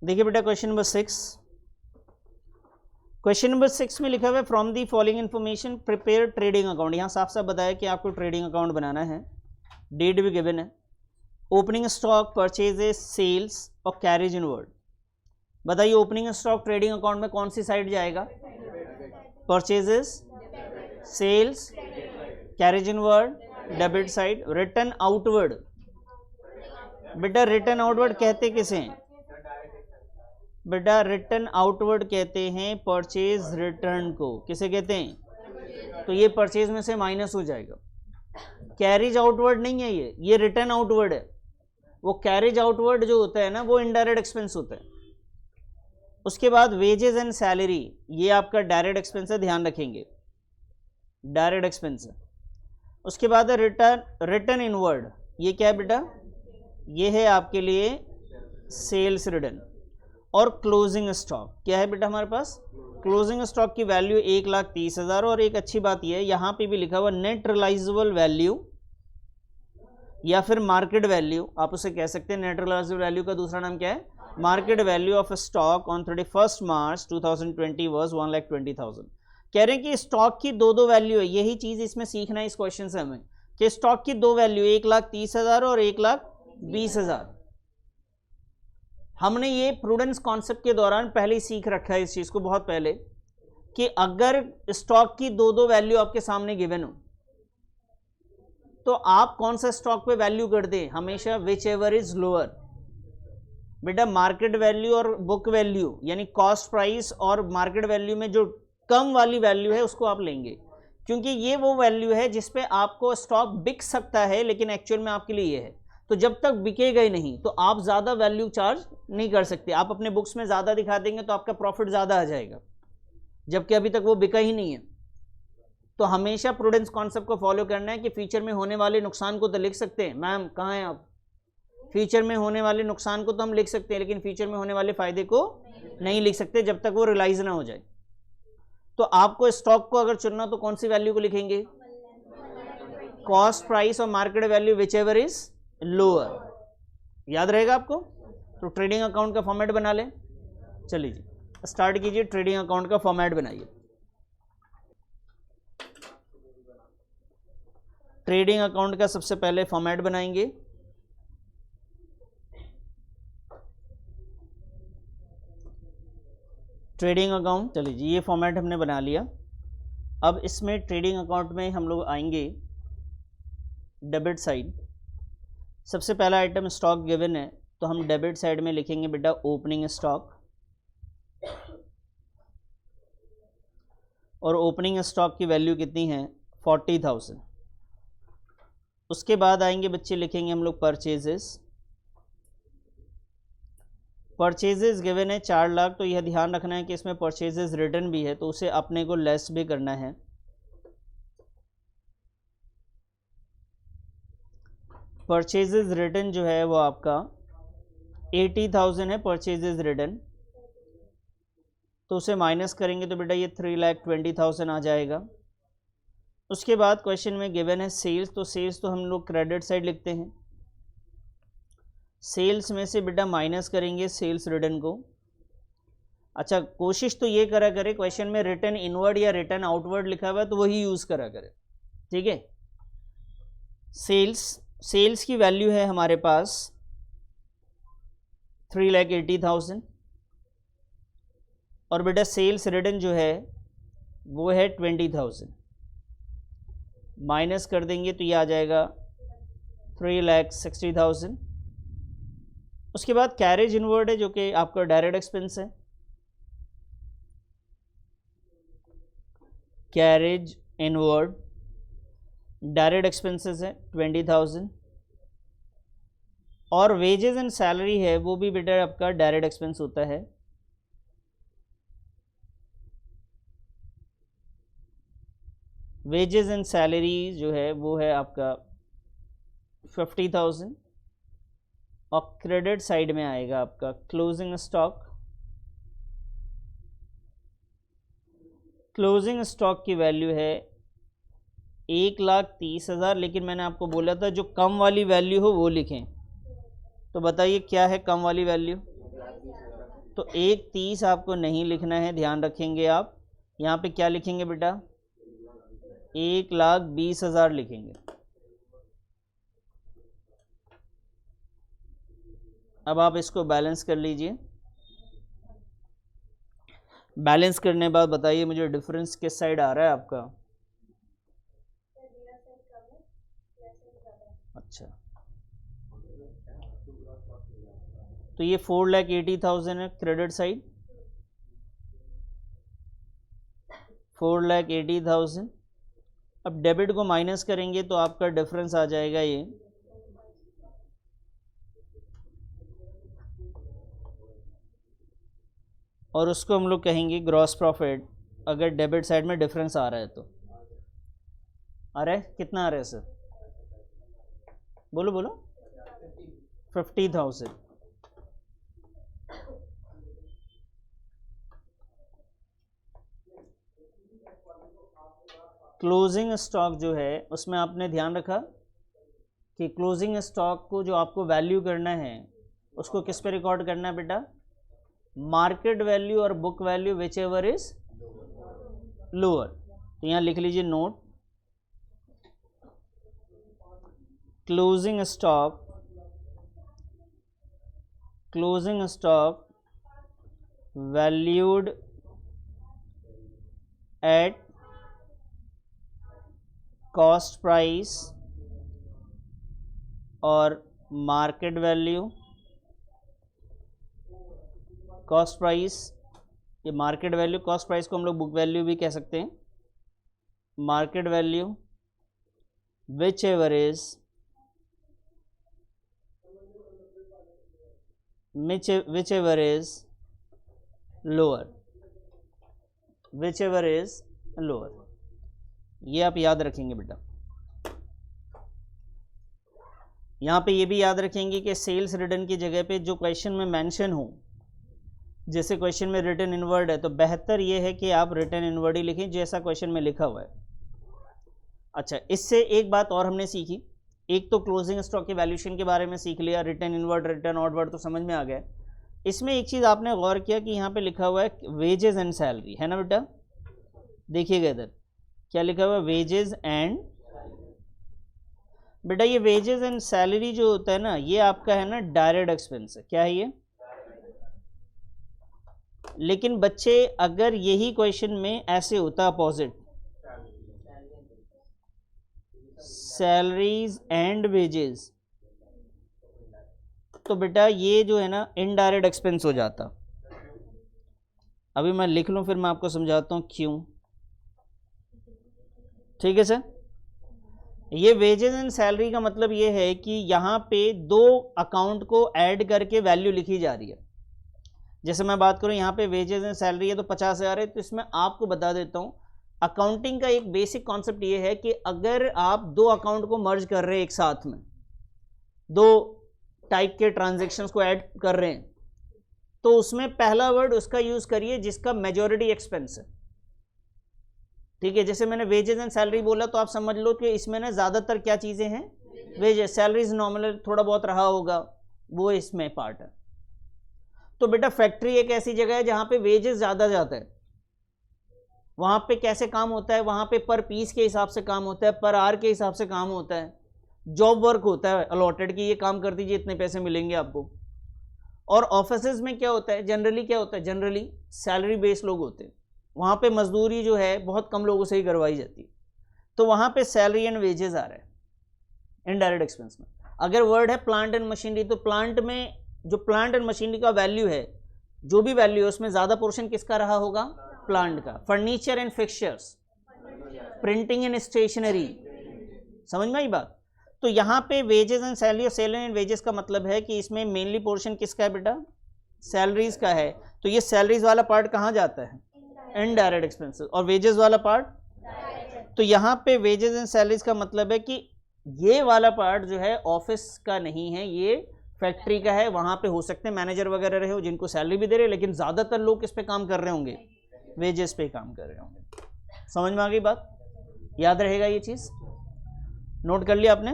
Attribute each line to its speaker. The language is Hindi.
Speaker 1: देखिए बेटा क्वेश्चन नंबर 6, क्वेश्चन नंबर 6 में लिखा हुआ है from the following information prepare trading account. यहाँ साफ साफ बताया कि आपको ट्रेडिंग अकाउंट बनाना है, डेट भी गिवन है, ओपनिंग स्टॉक, परचेजेस, सेल्स और कैरेज इनवर्ड। बताइए ओपनिंग स्टॉक ट्रेडिंग अकाउंट में कौन सी साइड जाएगा? Purchases, sales, carriage inward, debit side. Return outward, बेटा रिटर्न आउटवर्ड कहते किसे हैं? बेटा रिटर्न आउटवर्ड कहते हैं परचेज रिटर्न को। किसे कहते हैं? तो ये परचेज में से माइनस हो जाएगा। कैरेज आउटवर्ड नहीं है ये रिटर्न आउटवर्ड है। वो कैरेज आउटवर्ड जो होता है ना वो इनडायरेक्ट एक्सपेंस होता है। उसके बाद वेजेस एंड सैलरी, ये आपका डायरेक्ट एक्सपेंस है, ध्यान रखेंगे, डायरेक्ट एक्सपेंस है। उसके बाद रिटर्न इनवर्ड, ये क्या है बेटा? ये है आपके लिए सेल्स रिटर्न। और क्लोजिंग स्टॉक क्या है बेटा हमारे पास? क्लोजिंग स्टॉक की वैल्यू 1,30,000। और एक अच्छी बात यह है यहाँ पे भी लिखा हुआ नेट रियलाइजेबल वैल्यू या फिर मार्केट वैल्यू, आप उसे कह सकते हैं। नेट रियलाइजेबल वैल्यू का दूसरा नाम क्या है? Market value of stock on 31 March 2020 was 1,20,000। कह रहे हैं कि स्टॉक की दो वैल्यू है। यही चीज इसमें सीखना है इस क्वेश्चन से हमें, कि स्टॉक की दो वैल्यू 1,30,000 और 1,20,000। हमने ये प्रूडेंस कॉन्सेप्ट के दौरान पहले ही सीख रखा है इस चीज को बहुत पहले, कि अगर स्टॉक की दो वैल्यू आपके सामने गिवन हो तो आप कौन सा स्टॉक पे वैल्यू कर दें? हमेशा विच एवर इज लोअर। बेटा मार्केट वैल्यू और बुक वैल्यू यानी कॉस्ट प्राइस और मार्केट वैल्यू में जो कम वाली वैल्यू है उसको आप लेंगे, क्योंकि ये वो वैल्यू है जिसपे आपको स्टॉक बिक सकता है लेकिन एक्चुअल में आपके लिए ये है। तो जब तक बिकेगा ही नहीं तो आप ज़्यादा वैल्यू चार्ज नहीं कर सकते। आप अपने बुक्स में ज़्यादा दिखा देंगे तो आपका प्रॉफिट ज़्यादा आ जाएगा, जबकि अभी तक वो बिका ही नहीं है। तो हमेशा प्रूडेंस कॉन्सेप्ट को फॉलो करना है कि फ्यूचर में होने वाले नुकसान को तो लिख सकते हैं। मैम कहाँ हैं आप? फ्यूचर में होने वाले नुकसान को तो हम लिख सकते हैं लेकिन फ्यूचर में होने वाले फायदे को नहीं लिख सकते जब तक वो रियलाइज ना हो जाए। तो आपको स्टॉक को अगर चुनना तो कौन सी वैल्यू को लिखेंगे? कॉस्ट प्राइस और market value which ever is lower. याद रहेगा आपको? तो ट्रेडिंग अकाउंट का फॉर्मेट बना लें। चलिए जी स्टार्ट कीजिए, ट्रेडिंग अकाउंट का फॉर्मेट बनाइए। ट्रेडिंग अकाउंट का सबसे पहले फॉर्मेट बनाएंगे। ट्रेडिंग अकाउंट, चलिए जी ये फॉर्मेट हमने बना लिया। अब इसमें ट्रेडिंग अकाउंट में हम लोग आएंगे डेबिट साइड। सबसे पहला आइटम स्टॉक गिवन है तो हम डेबिट साइड में लिखेंगे बेटा ओपनिंग स्टॉक। और ओपनिंग स्टॉक की वैल्यू कितनी है? 40,000। उसके बाद आएंगे बच्चे लिखेंगे हम लोग परचेजेस। परचेजेस गिवन है 4 लाख, तो यह ध्यान रखना है कि इसमें परचेजेस रिटर्न भी है तो उसे अपने को लेस भी करना है। परचेजेस रिटर्न जो है वो आपका 80,000 है परचेजेस रिटर्न, तो उसे माइनस करेंगे तो बेटा ये 3,20,000 आ जाएगा। उसके बाद क्वेश्चन में गिवन है सेल्स, तो सेल्स तो हम लोग क्रेडिट साइड लिखते हैं। सेल्स में से बेटा माइनस करेंगे सेल्स रिटर्न को। अच्छा कोशिश तो ये करा करे क्वेश्चन में रिटर्न इनवर्ड या रिटर्न आउटवर्ड लिखा हुआ है तो वही यूज करा करे, ठीक है। सेल्स की वैल्यू है हमारे पास 3,80,000 और बेटा सेल्स रिटर्न जो है वो है 20,000। माइनस कर देंगे तो ये आ जाएगा 3,60,000। उसके बाद कैरेज इनवर्ड है जो कि आपका डायरेक्ट एक्सपेंस है। कैरेज इनवर्ड डायरेक्ट एक्सपेंसेस है 20,000। और वेजेस एंड सैलरी है वो भी बेटा आपका डायरेक्ट एक्सपेंस होता है। वेजेस एंड सैलरी जो है वो है आपका 50,000। और क्रेडिट साइड में आएगा आपका क्लोजिंग स्टॉक। क्लोजिंग स्टॉक की वैल्यू है 1,30,000, लेकिन मैंने आपको बोला था जो कम वाली वैल्यू हो वो लिखें। तो बताइए क्या है कम वाली वैल्यू? तो 1.30 आपको नहीं लिखना है, ध्यान रखेंगे आप। यहाँ पे क्या लिखेंगे बेटा? 1,20,000 लिखेंगे। अब आप इसको बैलेंस कर लीजिए। बैलेंस करने के बाद बताइए मुझे डिफरेंस किस साइड आ रहा है आपका? अच्छा, तो ये 4,80,000 है क्रेडिट साइड, 4,80,000। अब डेबिट को माइनस करेंगे तो आपका डिफरेंस आ जाएगा ये, और उसको हम लोग कहेंगे ग्रॉस प्रॉफिट। अगर डेबिट साइड में डिफरेंस आ रहा है तो आ रहा है, कितना आ रहा है सर? बोलो बोलो। 50,000। क्लोजिंग स्टॉक जो है उसमें आपने ध्यान रखा कि क्लोजिंग स्टॉक को जो आपको वैल्यू करना है उसको किस पे रिकॉर्ड करना है बेटा? मार्केट वैल्यू और book value which ever is lower. तो यहाँ लिख लीजिए note, closing stock valued at cost price और मार्केट वैल्यू। कॉस्ट प्राइस, ये मार्केट वैल्यू, कॉस्ट प्राइस को हम लोग बुक वैल्यू भी कह सकते हैं। Market value which ever is lower, ये आप याद रखेंगे बेटा। यहाँ पे ये भी याद रखेंगे कि सेल्स रिटर्न की जगह पे जो क्वेश्चन में मेंशन हो, जैसे क्वेश्चन में रिटर्न इनवर्ड है तो बेहतर ये है कि आप रिटर्न इनवर्ड ही लिखें जैसा क्वेश्चन में लिखा हुआ है। अच्छा, इससे एक बात और हमने सीखी, एक तो क्लोजिंग स्टॉक के वैल्यूएशन के बारे में सीख लिया, रिटर्न इनवर्ड रिटर्न आउटवर्ड तो समझ में आ गया। इसमें एक चीज़ आपने गौर किया कि यहाँ पे लिखा हुआ है वेजेस एंड सैलरी, है ना बेटा? देखिएगा इधर क्या लिखा हुआ है, वेजेस एंड। बेटा ये वेजेस एंड सैलरी जो होता है ना, ये आपका है ना डायरेक्ट एक्सपेंस है। क्या है ये? लेकिन बच्चे अगर यही क्वेश्चन में ऐसे होता अपोजिट, सैलरीज एंड वेजेस, तो बेटा ये जो है ना इनडायरेक्ट एक्सपेंस हो जाता। अभी मैं लिख लूं फिर मैं आपको समझाता हूं क्यों। ठीक है सर? ये वेजेस एंड सैलरी का मतलब ये है कि यहाँ पे दो अकाउंट को ऐड करके वैल्यू लिखी जा रही है। जैसे मैं बात करूं यहाँ पे वेजेस एंड सैलरी है तो 50,000 है, तो इसमें आपको बता देता हूं अकाउंटिंग का एक बेसिक कॉन्सेप्ट ये है कि अगर आप दो अकाउंट को मर्ज कर रहे हैं एक साथ में, दो टाइप के ट्रांजैक्शंस को ऐड कर रहे हैं, तो उसमें पहला वर्ड उसका यूज करिए जिसका मेजॉरिटी एक्सपेंस है। ठीक है, जैसे मैंने वेजेस एंड सैलरी बोला तो आप समझ लो कि इसमें ना ज्यादातर क्या चीजें हैं, वेजेस, सैलरीज नॉमिनल थोड़ा बहुत रहा होगा वो इसमें पार्ट है। तो बेटा फैक्ट्री एक ऐसी जगह है जहां पे वेजेस ज्यादा जाता है, वहां पे कैसे काम होता है, वहां पे पर पीस के हिसाब से काम होता है, पर आवर के हिसाब से काम होता है, जॉब वर्क होता है अलॉटेड की, ये काम कर दीजिए इतने पैसे मिलेंगे आपको। और ऑफिसेज में क्या होता है, जनरली क्या होता है, जनरली सैलरी बेस्ड लोग होते हैं, वहां पे मजदूरी जो है बहुत कम लोगों से ही करवाई जाती है, तो वहां पे सैलरी एंड वेजेस आ रहा है इनडायरेक्ट एक्सपेंस में। अगर वर्ड है प्लांट एंड मशीनरी, तो प्लांट में जो प्लांट एंड मशीनरी का वैल्यू है, जो भी वैल्यू है उसमें ज्यादा पोर्शन किसका रहा होगा, प्लांट का। Furniture and fixtures, printing and stationery, समझ में आई बात? तो यहाँ पे वेजेस एंड सैलरी और सैलरी एंड वेजेस का मतलब है कि इसमें मेनली पोर्शन किसका है बेटा, सैलरीज का है। तो ये सैलरीज वाला पार्ट कहाँ जाता है, इनडायरेक्ट एक्सपेंसेस, और वेजेस वाला पार्ट। तो यहाँ पे वेजेस एंड सैलरीज का मतलब है कि ये वाला पार्ट जो है ऑफिस का नहीं है, ये फैक्ट्री का है। वहां पे हो सकते हैं मैनेजर वगैरह रहे हो जिनको सैलरी भी दे रहे, लेकिन ज्यादातर लोग किस पे काम कर रहे होंगे, वेजेस पे काम कर रहे होंगे। समझ में आ गई बात? याद रहेगा ये चीज, नोट कर लिया आपने?